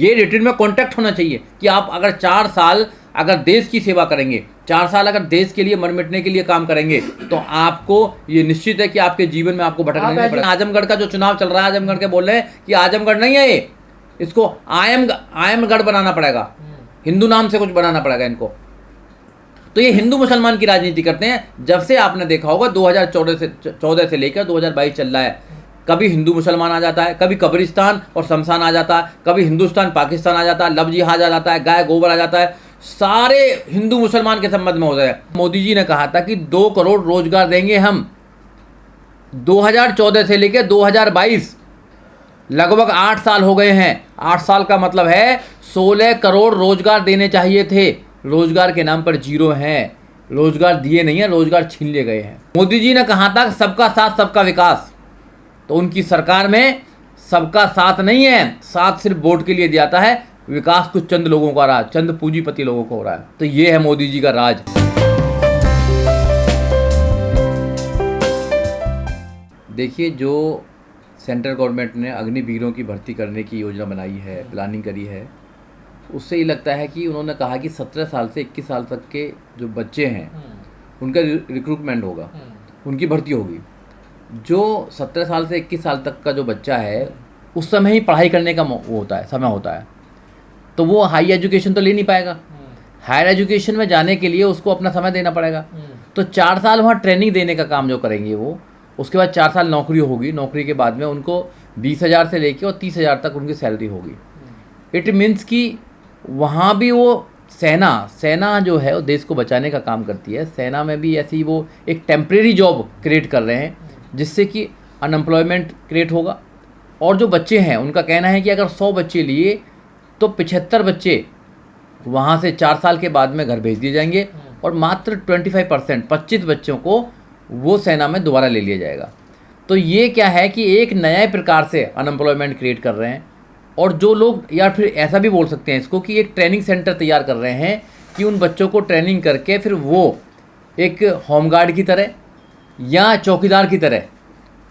ये रिटर्न में कॉन्ट्रैक्ट होना चाहिए कि आप अगर 4 साल अगर देश की सेवा करेंगे, 4 साल अगर देश के लिए मर मिटने के लिए काम करेंगे, तो आपको ये निश्चित है कि आपके जीवन में आपको भटकना नहीं पड़ेगा। आजमगढ़ का जो चुनाव चल रहा है, आजमगढ़ के बोल रहे हैं कि आजमगढ़ नहीं है ये, इसको आयमगढ़ बनाना पड़ेगा, हिंदू नाम से कुछ बनाना पड़ेगा इनको। तो ये हिंदू मुसलमान की राजनीति करते हैं। जब से आपने देखा होगा 2014 से लेकर 2022 चल रहा है, कभी हिंदू मुसलमान आ जाता है, कभी कब्रिस्तान और शमशान आ जाता है, कभी हिंदुस्तान पाकिस्तान आ जाता है, लव जिहाद आ जाता है, गाय गोबर आ जाता है, सारे हिंदू मुसलमान के संबंध में हो जाए। मोदी जी ने कहा था कि 2 करोड़ रोजगार देंगे हम। 2014 से लेकर 2022 लगभग 8 साल हो गए हैं। 8 साल का मतलब है 16 करोड़ रोजगार देने चाहिए थे। रोजगार के नाम पर जीरो हैं, रोजगार दिए नहीं है, रोजगार छीन लिए गए हैं। मोदी जी ने कहा था सबका साथ सबका विकास, तो उनकी सरकार में सबका साथ नहीं है, साथ सिर्फ वोट के लिए दिया जाता है, विकास कुछ चंद लोगों का रहा, चंद पूंजीपति लोगों को हो रहा है। तो ये है मोदी जी का राज। देखिए, जो सेंट्रल गवर्नमेंट ने अग्निवीरों की भर्ती करने की योजना बनाई है, प्लानिंग करी है, उससे ये लगता है कि उन्होंने कहा कि 17 साल से 21 साल तक के जो बच्चे हैं उनका रिक्रूटमेंट होगा, उनकी भर्ती होगी। जो 17 साल से 21 साल तक का जो बच्चा है, उस समय ही पढ़ाई करने का वो होता है, समय होता है, तो वो हाई एजुकेशन तो ले नहीं पाएगा। हायर एजुकेशन में जाने के लिए उसको अपना समय देना पड़ेगा। तो 4 साल वहाँ ट्रेनिंग देने का काम जो करेंगे वो, उसके बाद 4 साल नौकरी होगी। नौकरी के बाद में उनको 20,000 से लेके और 30,000 तक उनकी सैलरी होगी। इट मीन्स कि वहाँ भी वो सेना जो है वो देश को बचाने का काम करती है। सेना में भी ऐसी वो एक टेम्परेरी जॉब क्रिएट कर रहे हैं, जिससे कि अनएम्प्लॉयमेंट क्रिएट होगा। और जो बच्चे हैं उनका कहना है कि अगर 100 बच्चे लिए तो 75 बच्चे वहाँ से 4 साल के बाद में घर भेज दिए जाएंगे, और मात्र 25% 25 बच्चों को वो सेना में दोबारा ले लिया जाएगा। तो ये क्या है कि एक नए प्रकार से अनएम्प्लॉयमेंट क्रिएट कर रहे हैं। और जो लोग, या फिर ऐसा भी बोल सकते हैं इसको, कि एक ट्रेनिंग सेंटर तैयार कर रहे हैं कि उन बच्चों को ट्रेनिंग करके फिर वो एक होमगार्ड की तरह या चौकीदार की तरह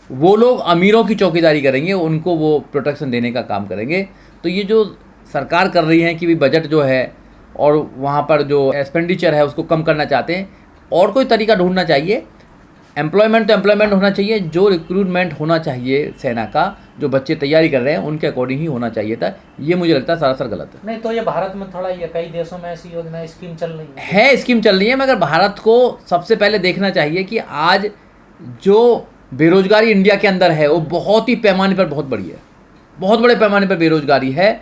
वो लोग अमीरों की चौकीदारी करेंगे, उनको वो प्रोटेक्शन देने का काम करेंगे। तो ये जो सरकार कर रही है कि भी बजट जो है और वहाँ पर जो एक्सपेंडिचर है उसको कम करना चाहते हैं, और कोई तरीका ढूंढना चाहिए। एम्प्लॉयमेंट तो एम्प्लॉयमेंट होना चाहिए, जो रिक्रूटमेंट होना चाहिए सेना का, जो बच्चे तैयारी कर रहे हैं उनके अकॉर्डिंग ही होना चाहिए था। ये मुझे लगता है सरासर गलत है। नहीं तो ये भारत में थोड़ा, ये कई देशों में ऐसी योजना स्कीम चल रही स्कीम चल रही है, मगर भारत को सबसे पहले देखना चाहिए कि आज जो बेरोजगारी इंडिया के अंदर है वो बहुत ही पैमाने पर बहुत बड़ी है, बहुत बड़े पैमाने पर बेरोजगारी है।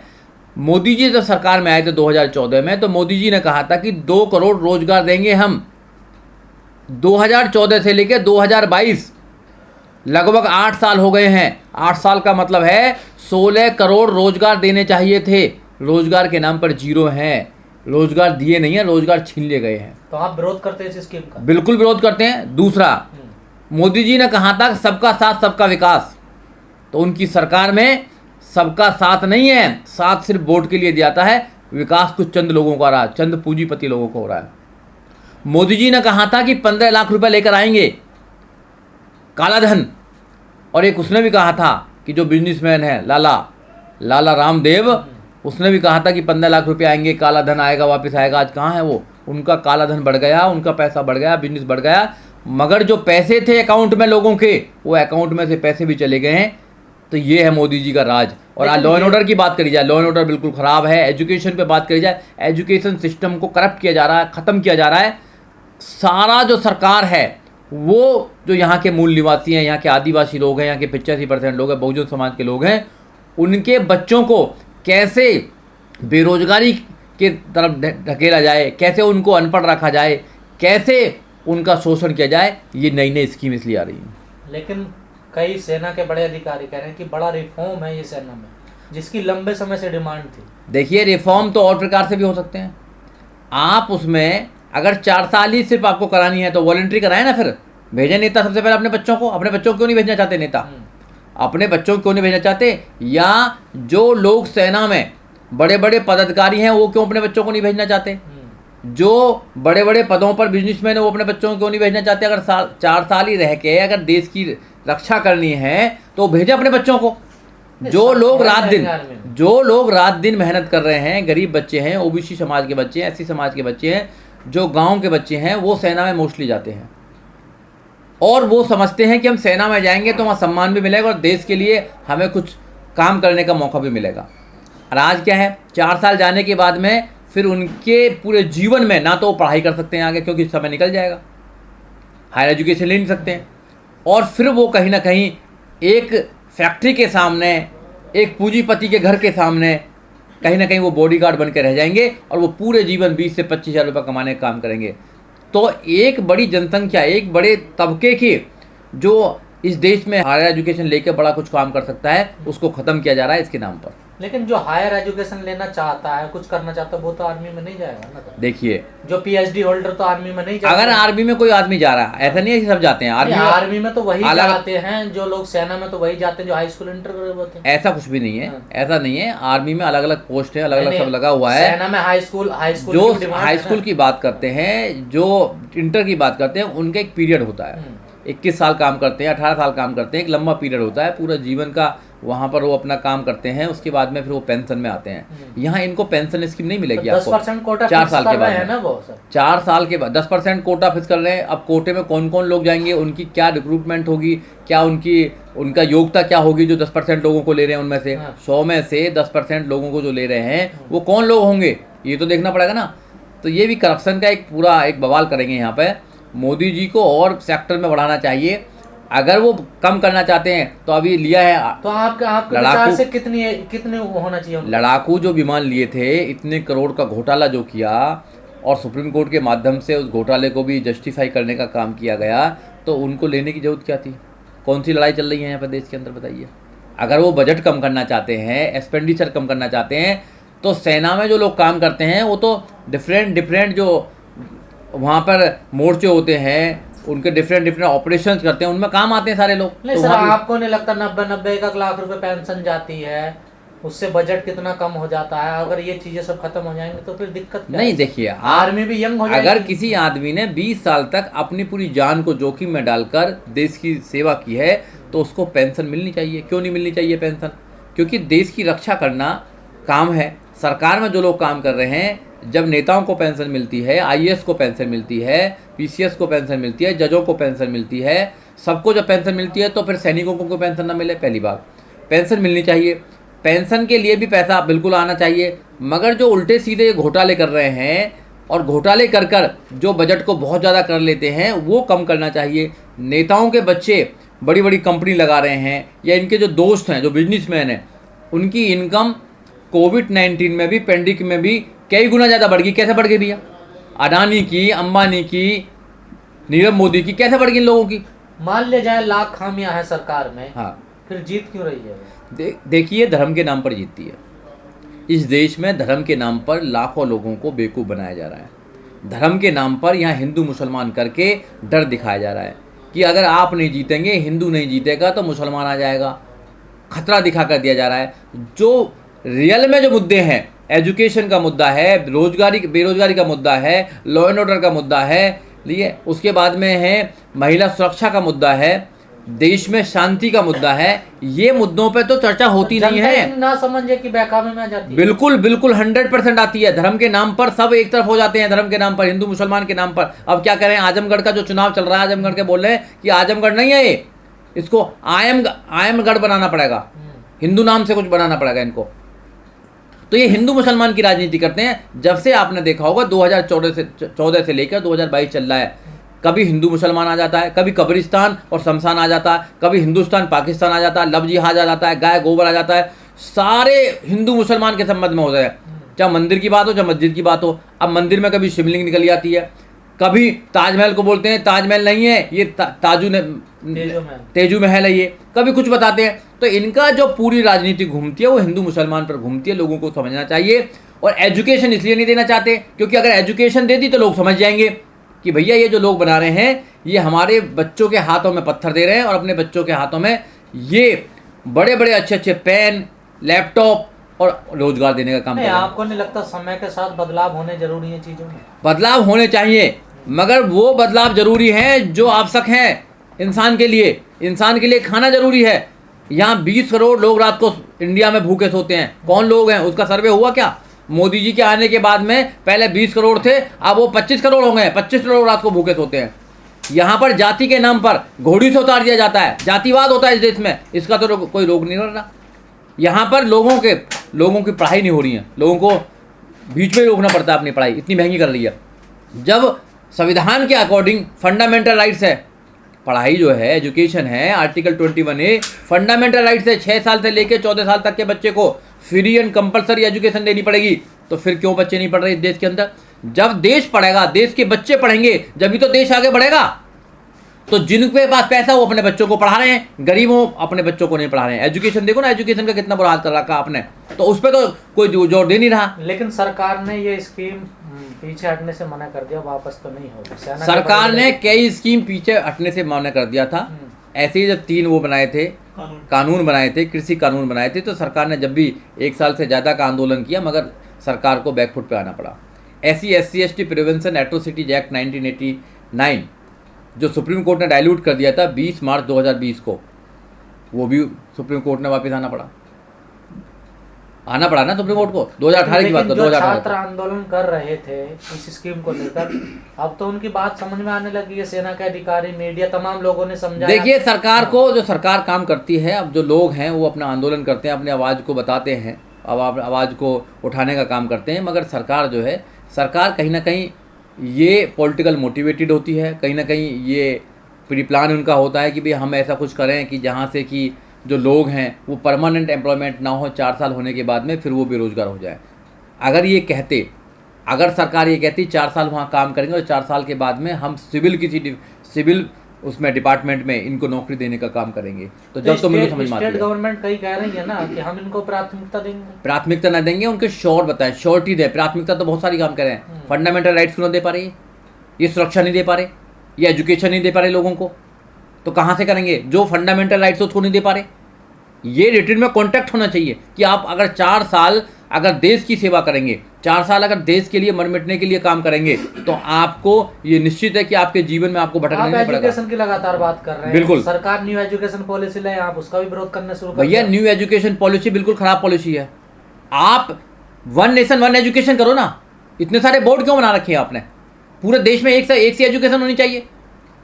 मोदी जी जब सरकार में आए थे 2014 में, तो मोदी जी ने कहा था कि 2 करोड़ रोजगार देंगे हम। 2014 से लेकर 2022 लगभग 8 साल हो गए हैं। 8 साल का मतलब है 16 करोड़ रोजगार देने चाहिए थे। रोजगार के नाम पर जीरो हैं, रोजगार दिए नहीं है, रोजगार छीन लिए गए हैं। तो आप विरोध करते हैं इस स्कीम का? बिल्कुल विरोध करते हैं। दूसरा, मोदी जी ने कहा था सबका साथ सबका विकास, तो उनकी सरकार में सबका साथ नहीं है, साथ सिर्फ वोट के लिए दिया जाता है, विकास कुछ चंद लोगों का रहा, चंद पूंजीपति लोगों को हो रहा है। मोदी जी ने कहा था कि 15 लाख रुपए लेकर आएंगे काला धन, और एक उसने भी कहा था कि जो बिजनेसमैन है लाला रामदेव, उसने भी कहा था कि 15 लाख रुपए आएंगे, काला धन आएगा, वापस आएगा। आज कहाँ है वो? उनका काला धन बढ़ गया, उनका पैसा बढ़ गया, बिजनेस बढ़ गया, मगर जो पैसे थे अकाउंट में लोगों के, वो अकाउंट में से पैसे भी चले गए हैं। तो ये है मोदी जी का राज। और आज लॉ एंड ऑर्डर की बात करी जाए, लॉ एंड ऑर्डर बिल्कुल ख़राब है। एजुकेशन पे बात करी जाए, एजुकेशन सिस्टम को करप्ट किया जा रहा है, ख़त्म किया जा रहा है। सारा जो सरकार है वो जो यहाँ के मूल निवासी हैं, यहाँ के आदिवासी लोग हैं, यहाँ के 85% लोग हैं, बहुजन समाज के लोग हैं, उनके बच्चों को कैसे बेरोजगारी के तरफ ढकेला जाए, कैसे उनको अनपढ़ रखा जाए, कैसे उनका शोषण किया जाए, ये नई नई स्कीम इसलिए आ रही है। लेकिन कई सेना के बड़े अधिकारी कह रहे हैं कि बड़ा रिफॉर्म है ये सेना में, जिसकी लंबे समय से डिमांड थी। देखिए, रिफॉर्म तो और प्रकार से भी हो सकते हैं। आप उसमें अगर 4 साल ही सिर्फ आपको करानी है तो वॉलंटरी कराए ना, फिर भेजे नेता सबसे पहले अपने बच्चों को। अपने बच्चों को क्यों नहीं भेजना चाहते नेता? अपने बच्चों को क्यों नहीं भेजना चाहते? या जो लोग सेना में बड़े बड़े पदाधिकारी हैं वो क्यों अपने बच्चों को नहीं भेजना चाहते? जो बड़े बड़े पदों पर बिजनेसमैन है वो अपने बच्चों को क्यों नहीं भेजना चाहते? अगर 4 साल ही रह के अगर देश की रक्षा करनी है तो भेजे अपने बच्चों को। जो लोग रात दिन आर्मी में। जो लोग रात दिन मेहनत कर रहे हैं, गरीब बच्चे हैं, ओबीसी समाज के बच्चे हैं, एससी समाज के बच्चे हैं, जो गांव के बच्चे हैं, वो सेना में मोस्टली जाते हैं और वो समझते हैं कि हम सेना में जाएंगे तो वहाँ सम्मान भी मिलेगा और देश के लिए हमें कुछ काम करने का मौका भी मिलेगा। और आज क्या है, 4 साल जाने के बाद में फिर उनके पूरे जीवन में ना तो वो पढ़ाई कर सकते हैं आगे, क्योंकि समय निकल जाएगा, हायर एजुकेशन ले नहीं सकते हैं, और फिर वो कहीं ना कहीं एक फैक्ट्री के सामने, एक पूंजीपति के घर के सामने कहीं ना कहीं वो बॉडीगार्ड बन के रह जाएंगे और वो पूरे जीवन 20 से 25 हज़ार रुपये कमाने का काम करेंगे। तो एक बड़ी जनसंख्या, एक बड़े तबके की जो इस देश में हायर एजुकेशन लेकर बड़ा कुछ काम कर सकता है, उसको ख़त्म किया जा रहा है इसके नाम पर। लेकिन जो हायर एजुकेशन लेना चाहता है, कुछ करना चाहता है, वो तो आर्मी में नहीं जाएगा ना। देखिए, जो पीएचडी होल्डर तो आर्मी में नहीं जाता। अगर आर्मी में कोई आदमी जा रहा है, ऐसा नहीं है कि सब जाते हैं आर्मी में तो वही जाते हैं जो लोग, सेना में तो वही जाते हैं जो हाई स्कूल इंटर करे होते हैं। ऐसा कुछ भी नहीं है, ऐसा नहीं है। आर्मी में अलग अलग पोस्ट है, अलग अलग सब लगा हुआ है। सेना में हाई स्कूल जो हाई स्कूल की बात करते हैं, जो इंटर की बात करते हैं, उनका एक पीरियड होता है, 21 साल काम करते हैं, 18 साल काम करते हैं, एक लंबा पीरियड होता है, पूरा जीवन का वहाँ पर वो अपना काम करते हैं, उसके बाद में फिर वो पेंशन में आते हैं। यहाँ इनको पेंशन स्कीम नहीं मिलेगी, आपको 10% कोटा 4 साल के बाद है ना वो सर। 4 साल के बाद 10% कोटा फिक्स कर रहे हैं। अब कोटे में कौन कौन लोग जाएंगे, उनकी क्या रिक्रूटमेंट होगी, क्या उनका योग्यता क्या होगी, जो 10% लोगों को ले रहे हैं उनमें से 100 में से 10% लोगों को जो ले रहे हैं वो कौन लोग होंगे, ये तो देखना पड़ेगा ना। तो ये भी करप्शन का एक पूरा एक बवाल करेंगे यहाँ पे। मोदी जी को और सेक्टर में बढ़ाना चाहिए। अगर वो कम करना चाहते हैं तो अभी लिया है, तो आपके विचार से कितने होना चाहिए? लड़ाकू जो विमान लिए थे, इतने करोड़ का घोटाला जो किया और सुप्रीम कोर्ट के माध्यम से उस घोटाले को भी जस्टिफाई करने का काम किया गया, तो उनको लेने की जरूरत क्या थी? कौन सी लड़ाई चल रही है यहाँ पर देश के अंदर, बताइए। अगर वो बजट कम करना चाहते हैं, एक्सपेंडिचर कम करना चाहते हैं, तो सेना में जो लोग काम करते हैं वो तो डिफरेंट जो वहाँ पर मोर्चे होते हैं, उनके डिफरेंट ऑपरेशंस करते हैं, उनमें काम आते हैं सारे लोग। नहीं सर, आपको नहीं लगता 90 1 लाख रुपए पेंशन जाती है, उससे बजट कितना कम हो जाता है? अगर ये चीजें सब खत्म हो जाएंगी तो फिर दिक्कत क्या नहीं। है? देखिए, आर्मी भी यंग हो जाएगी। अगर किसी आदमी ने 20 साल तक अपनी पूरी जान को जोखिम में डालकर देश की सेवा की है, तो उसको पेंशन मिलनी चाहिए। क्यों नहीं मिलनी चाहिए पेंशन? क्योंकि देश की रक्षा करना काम है। सरकार में जो लोग काम कर रहे हैं, जब नेताओं को पेंशन मिलती है, आईएएस को पेंशन मिलती है, पीसीएस को पेंशन मिलती है, जजों को पेंशन मिलती है, सबको जब पेंशन मिलती है, तो फिर सैनिकों को पेंशन ना मिले? पहली बात, पेंशन मिलनी चाहिए। पेंशन के लिए भी पैसा बिल्कुल आना चाहिए। मगर जो उल्टे सीधे घोटाले कर रहे हैं और घोटाले कर कर जो बजट को बहुत ज़्यादा कर लेते हैं, वो कम करना चाहिए। नेताओं के बच्चे बड़ी बड़ी कंपनी लगा रहे हैं, या इनके जो दोस्त हैं, जो बिजनेसमैन हैं, उनकी इनकम कोविड-19 में भी, पेंडेमिक में भी कई गुना ज़्यादा बढ़ गई। कैसे बढ़ गई भैया? अडानी की, अंबानी की, नीरव मोदी की कैसे बढ़ गई इन लोगों की? मान ले जाए लाख खामियां हैं सरकार में, हाँ, फिर जीत क्यों रही है? देखिए, धर्म के नाम पर जीतती है। इस देश में धर्म के नाम पर लाखों लोगों को बेवकूफ़ बनाया जा रहा है। धर्म के नाम पर यहाँ हिंदू मुसलमान करके डर दिखाया जा रहा है कि अगर आप नहीं जीतेंगे, हिंदू नहीं जीतेगा, तो मुसलमान आ जाएगा। खतरा दिखा कर दिया जा रहा है। जो रियल में जो मुद्दे हैं, एजुकेशन का मुद्दा है, बेरोजगारी का मुद्दा है, लॉ एंड ऑर्डर का मुद्दा है, लिए उसके बाद में है महिला सुरक्षा का मुद्दा है, देश में शांति का मुद्दा है, ये मुद्दों पे तो चर्चा होती नहीं है। ना समझे कि बहकावे में आ जाती है। बिल्कुल 100% आती है। धर्म के नाम पर सब एक तरफ हो जाते हैं, धर्म के नाम पर, हिंदू मुसलमान के नाम पर। अब क्या करें, आजमगढ़ का जो चुनाव चल रहा है, आजमगढ़ के बोल रहे हैं कि आजमगढ़ नहीं है ये, इसको आयमगढ़ बनाना पड़ेगा, हिंदू नाम से कुछ बनाना पड़ेगा इनको। तो ये हिंदू मुसलमान की राजनीति करते हैं। जब से आपने देखा होगा 2014 से लेकर 2022 चल रहा है, कभी हिंदू मुसलमान आ जाता है, कभी कब्रिस्तान और शमशान आ जाता है, कभी हिंदुस्तान पाकिस्तान आ जाता है, लव जिहाद आ जाता है, गाय गोबर आ जाता है। सारे हिंदू मुसलमान के संबंध में होता है, चाहे मंदिर की बात हो, चाहे मस्जिद की बात हो। अब मंदिर में कभी शिवलिंग निकल जाती है, कभी ताजमहल को बोलते हैं ताजमहल नहीं है ये तेजू महल है ये, कभी कुछ बताते हैं। तो इनका जो पूरी राजनीति घूमती है वो हिंदू मुसलमान पर घूमती है। लोगों को समझना चाहिए। और एजुकेशन इसलिए नहीं देना चाहते क्योंकि अगर एजुकेशन दे दी तो लोग समझ जाएंगे कि भैया ये जो लोग बना रहे हैं ये हमारे बच्चों के हाथों में पत्थर दे रहे हैं और अपने बच्चों के हाथों में ये बड़े बड़े अच्छे पेन, लैपटॉप और रोजगार देने का काम कर रहे हैं। आपको नहीं लगता समय के साथ बदलाव होने जरूरी है? चीज़ों में बदलाव होने चाहिए, मगर वो बदलाव जरूरी है जो आवश्यक है इंसान के लिए। इंसान के लिए खाना जरूरी है, यहाँ 20 करोड़ लोग रात को इंडिया में भूखे सोते हैं। कौन लोग हैं, उसका सर्वे हुआ क्या? मोदी जी के आने के बाद में पहले 20 करोड़ थे, अब वो 25 करोड़ हो गए। 25 करोड़ रात को भूखे सोते हैं। यहाँ पर जाति के नाम पर घोड़ी से उतार दिया जाता है, जातिवाद होता है इस देश में। इसका तो कोई रोक नहीं कर रहा। यहाँ पर लोगों की पढ़ाई नहीं हो रही है, लोगों को बीच में रोकना पड़ता है अपनी पढ़ाई, इतनी महंगी कर रही है। जब संविधान के अकॉर्डिंग फंडामेंटल राइट्स है, पढ़ाई जो है, एजुकेशन है, आर्टिकल 21A फंडामेंटल राइट्स है। 6 साल से लेकर 14 साल तक के बच्चे को फ्री एंड कंपलसरी एजुकेशन देनी पड़ेगी। तो फिर क्यों बच्चे नहीं पढ़ रहे इस देश के अंदर? जब देश पढ़ेगा, देश के बच्चे पढ़ेंगे, जब तो देश आगे बढ़ेगा। तो जिनके पास पैसा वो अपने बच्चों को पढ़ा रहे हैं, गरीबों अपने बच्चों को नहीं पढ़ा रहे हैं। एजुकेशन देखो ना, एजुकेशन का कितना बुरा हाल कर रखा आपने, तो उस पर तो कोई जोर दे नहीं रहा। लेकिन सरकार ने ये स्कीम पीछे हटने से मना कर दिया, वापस तो नहीं होगी। सरकार ने कई स्कीम पीछे हटने से मना कर दिया था। ऐसे ही जब 3 वो बनाए थे, कानून बनाए थे, कृषि कानून बनाए थे, तो सरकार ने जब भी 1 साल से ज़्यादा का आंदोलन किया, मगर सरकार को बैकफुट पे आना पड़ा। SC/ST प्रिवेंशन एट्रोसिटीज एक्ट 1989 जो सुप्रीम कोर्ट ने डाइल्यूट कर दिया था 20 मार्च 2020 को, वो भी सुप्रीम कोर्ट ने वापस आना पड़ा ना सुप्रीम कोर्ट को। 2018 की बात कर, 2018 छात्र आंदोलन कर रहे थे इस स्कीम को लेकर, अब तो उनकी बात समझ में आने लगी है। सेना के अधिकारी, मीडिया, तमाम लोगों ने समझाया। देखिए, सरकार को, जो सरकार काम करती है, अब जो लोग हैं वो अपना आंदोलन करते हैं, अपनी आवाज़ को बताते हैं, आवाज़ को उठाने का काम करते हैं, मगर सरकार जो है, सरकार कहीं ना कहीं ये पॉलिटिकल मोटिवेटेड होती है, कहीं ना कहीं ये प्री प्लान उनका होता है कि भाई हम ऐसा कुछ करें कि जहाँ से कि जो लोग हैं वो परमानेंट एम्प्लॉयमेंट ना हो, 4 साल होने के बाद में फिर वो बेरोजगार हो जाए। अगर सरकार ये कहती 4 साल वहाँ काम करेंगे और 4 साल के बाद में हम सिविल उसमें डिपार्टमेंट में इनको नौकरी देने का काम करेंगे, तो जब तो मुझे समझ में आता है। स्टेट गवर्नमेंट कहीं कह रही है ना कि हम इनको प्राथमिकता देंगे। प्राथमिकता ना देंगे, उनके श्योरिटी दे। प्राथमिकता तो बहुत सारी काम कर रहे हैं, फंडामेंटल राइट्स क्यों दे पा रही है? ये सुरक्षा नहीं दे पा रहे, ये एजुकेशन नहीं दे पा रहे लोगों को, तो कहाँ से करेंगे? जो फंडामेंटल राइट्स उसको नहीं दे पा रहे। ये रिटर्न में कॉन्ट्रैक्ट होना चाहिए कि आप अगर 4 साल अगर देश की सेवा करेंगे, 4 साल अगर देश के लिए मर मिटने के लिए काम करेंगे, तो आपको ये निश्चित है कि आपके जीवन में आपको भटकना नहीं पड़ेगा। एजुकेशन की लगातार बात कर रहे हैं, बिल्कुल। सरकार न्यू एजुकेशन पॉलिसी लाए, आप उसका भी विरोध करना शुरू कर भैया, न्यू एजुकेशन पॉलिसी बिल्कुल खराब पॉलिसी है। आप 1 नेशन 1 एजुकेशन करो ना। इतने सारे बोर्ड क्यों बना रखे हैं आपने? पूरे देश में एक से एजुकेशन होनी चाहिए।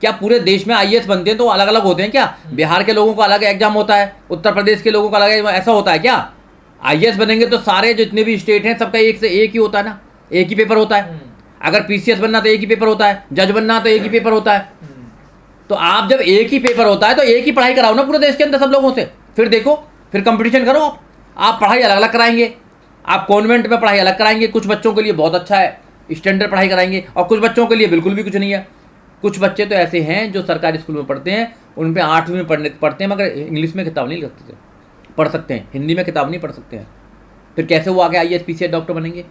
क्या पूरे देश में IAS बनते हैं तो अलग अलग होते हैं क्या? बिहार के लोगों को अलग एग्जाम होता है, उत्तर प्रदेश के लोगों का अलग, ऐसा होता है क्या? IAS बनेंगे तो सारे जितने भी स्टेट हैं सबका एक से एक ही होता है ना, एक ही पेपर होता है। अगर PCS बनना तो एक ही पेपर होता है, जज बनना तो एक ही पेपर होता है। तो आप जब एक ही पेपर होता है तो एक ही पढ़ाई कराओ ना पूरे देश के अंदर सब लोगों से, फिर देखो, फिर कंपटीशन करो। आप पढ़ाई अलग अलग कराएंगे, आप कॉन्वेंट में पढ़ाई अलग कराएंगे, कुछ बच्चों के लिए बहुत अच्छा है, स्टैंडर्ड पढ़ाई कराएंगे, और कुछ बच्चों के लिए बिल्कुल भी कुछ नहीं है। कुछ बच्चे तो ऐसे हैं जो सरकारी स्कूल में पढ़ते हैं, उन पे 8वीं में पढ़ते हैं, मगर इंग्लिश में किताब नहीं पढ़ सकते हैं, हिंदी में किताब नहीं पढ़ सकते हैं, फिर कैसे वो आगे IAS PCS डॉक्टर बनेंगे?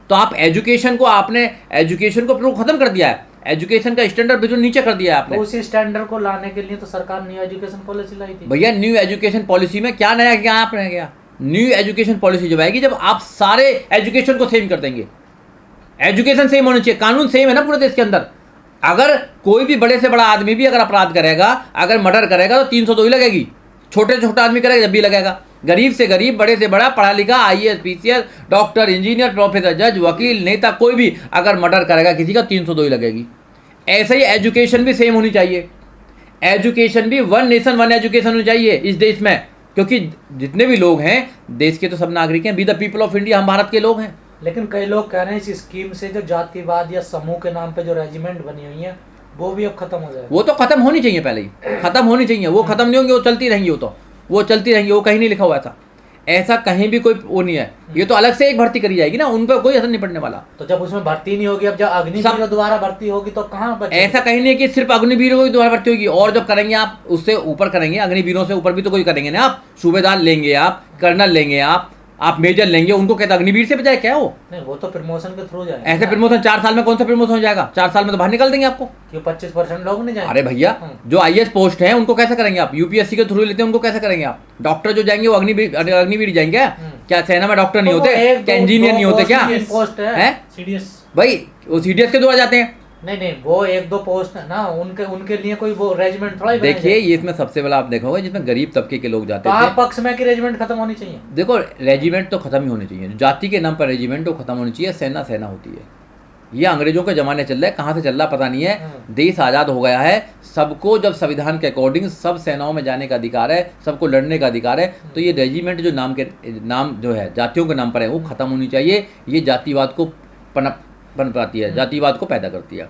तो आप एजुकेशन को ख़त्म कर दिया है, एजुकेशन का स्टैंडर्ड बिल्कुल नीचे कर दिया है आपने। उसी स्टैंडर्ड को लाने के लिए तो सरकार न्यू एजुकेशन पॉलिसी लाई थी। भैया, न्यू एजुकेशन पॉलिसी में क्या नया क्या आपने क्या? न्यू एजुकेशन पॉलिसी जब आएगी जब आप सारे एजुकेशन को सेम कर देंगे। एजुकेशन सेम होनी चाहिए, कानून सेम है ना पूरे देश के अंदर। अगर कोई भी बड़े से बड़ा आदमी भी अगर अपराध करेगा, अगर मर्डर करेगा तो 302 ही लगेगी। छोटे से छोटा आदमी करेगा जब भी लगेगा। गरीब से गरीब, बड़े से बड़ा, पढ़ा लिखा, IAS PCS doctor, engineer, professor, जज, वकील, नेता, कोई भी अगर मर्डर करेगा किसी का 302 ही लगेगी। ऐसे ही एजुकेशन भी सेम होनी चाहिए। एजुकेशन भी 1 नेशन 1 एजुकेशन होनी चाहिए इस देश में, क्योंकि जितने भी लोग हैं देश के तो सब नागरिक हैं, be the people of India, हम भारत के लोग हैं। लेकिन कई लोग कह रहे हैं इस स्कीम से जो जातिवाद या समूह के नाम पे जो रेजिमेंट बनी हुई है वो भी अब खत्म हो जाएगा। वो तो खत्म होनी चाहिए, पहले ही खत्म होनी चाहिए। वो खत्म नहीं होंगे, वो चलती रहेंगी, वो चलती रहेंगी। वो कहीं नहीं लिखा हुआ ऐसा कहीं भी कोई वो नहीं है। ये तो अलग से एक भर्ती करी जाएगी ना, उन पर कोई असर नहीं पड़ने वाला। तो जब उसमें भर्ती नहीं होगी, अब जब अग्निवीर दोबारा भर्ती होगी तो कहाँ बचेगी? ऐसा कहीं नहीं कि सिर्फ अग्निवीरों की दोबारा भर्ती होगी, और जब करेंगे आप उससे ऊपर करेंगे, अग्निवीरों से ऊपर भी तो कोई करेंगे ना। आप सूबेदार लेंगे, आप कर्नल लेंगे, आप मेजर लेंगे, उनको कहते अग्निवीर से बजाय क्या हो? नहीं, वो तो प्रमोशन के थ्रू जाएगा। ऐसे प्रमोशन 4 साल में कौन सा प्रमोशन हो जाएगा? 4 साल में तो बाहर निकाल देंगे आपको। क्यों 25% लोग नहीं जाएंगे? अरे भैया, जो IAS पोस्ट है उनको कैसे करेंगे आप? UPSC के थ्रू लेते हैं, उनको कैसे करेंगे आप? डॉक्टर जो जाएंगे वो अग्निवीर जाएंगे क्या? सेना में डॉक्टर नहीं होते क्या? इंजीनियर नहीं होते क्या? पोस्ट है CDS भाई, वो CDS के द्वारा जाते हैं। नहीं, वो एक दो पोस्ट है ना, उनके उनके लिए कोई वो रेजिमेंट थोड़ा ही बनाई देखिए जाएगी। ये इसमें सबसे बड़ा आप देखोगे जिसमें गरीब तबके के लोग जाते तो थे। आप पक्ष में कि रेजिमेंट खत्म होनी चाहिए? देखो रेजिमेंट तो खत्म ही होने चाहिए, जाति के नाम पर रेजिमेंट तो खत्म होनी चाहिए, सेना सेना होती है। ये अंग्रेजों के ज़माने चल रहा है, कहाँ से चल रहा पता नहीं है। देश आज़ाद हो गया है, सबको जब संविधान के अकॉर्डिंग सब सेनाओं में जाने का अधिकार है, सबको लड़ने का अधिकार है, तो ये रेजिमेंट जो नाम जो है जातियों के नाम पर है वो ख़त्म होनी चाहिए। ये जातिवाद को पनपाती है, जातिवाद को पैदा करती है।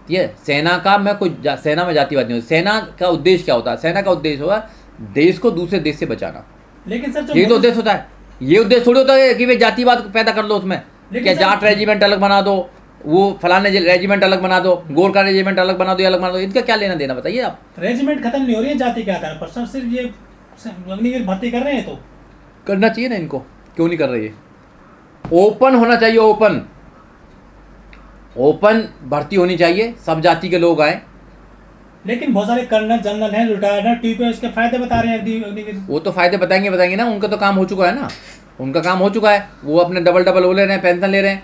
ये सेना का मैं सेना में जातिवाद नहीं हूँ। सेना का उद्देश्य क्या होता है? सेना का उद्देश्य होगा देश को दूसरे देश से बचाना। लेकिन सर ये तो उद्देश्य होता है, ये उद्देश्य थोड़ी होता है कि भाई जातिवाद को पैदा कर लो उसमें। क्या जाट रेजिमेंट अलग बना दो, वो फलाने रेजिमेंट अलग बना दो, गोरखा रेजिमेंट अलग बना दो, ये अलग बना दो, इनका क्या लेना देना बताइए आप। रेजिमेंट खत्म नहीं हो रही है जाति के आधार पर सर, सिर्फ ये अग्निवीर भर्ती कर रहे हैं तो करना चाहिए ना इनको, क्यों नहीं कर रही है? ओपन होना चाहिए, ओपन भर्ती होनी चाहिए, सब जाति के लोग आए। लेकिन बहुत सारे कर्नल जनरल हैं रिटायर्ड हैं, टीवी पे इसके फायदे बता रहे हैं अग्निवीर। वो तो फायदे बताएंगे ना, उनका तो काम हो चुका है ना, उनका काम हो चुका है, वो अपने डबल वो ले रहे हैं, पेंशन ले रहे हैं,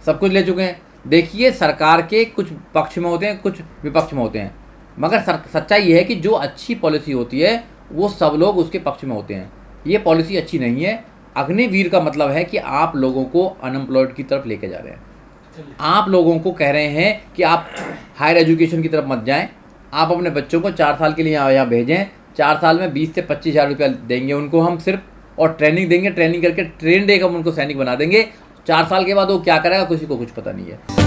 सब कुछ ले चुके हैं। देखिए सरकार के कुछ पक्ष में होते हैं, कुछ विपक्ष में होते हैं, मगर सच्चाई ये है कि जो अच्छी पॉलिसी होती है वो सब लोग उसके पक्ष में होते हैं। ये पॉलिसी अच्छी नहीं है। अग्निवीर का मतलब है कि आप लोगों को अनएम्प्लॉयड की तरफ लेके जा रहे हैं, आप लोगों को कह रहे हैं कि आप हायर एजुकेशन की तरफ मत जाएं, आप अपने बच्चों को 4 साल के लिए यहाँ भेजें, 4 साल में 20 से 25 हज़ार रुपया देंगे उनको हम सिर्फ, और ट्रेनिंग देंगे, ट्रेनिंग करके ट्रेन डे का उनको सैनिक बना देंगे। 4 साल के बाद वो क्या करेगा किसी को कुछ पता नहीं है।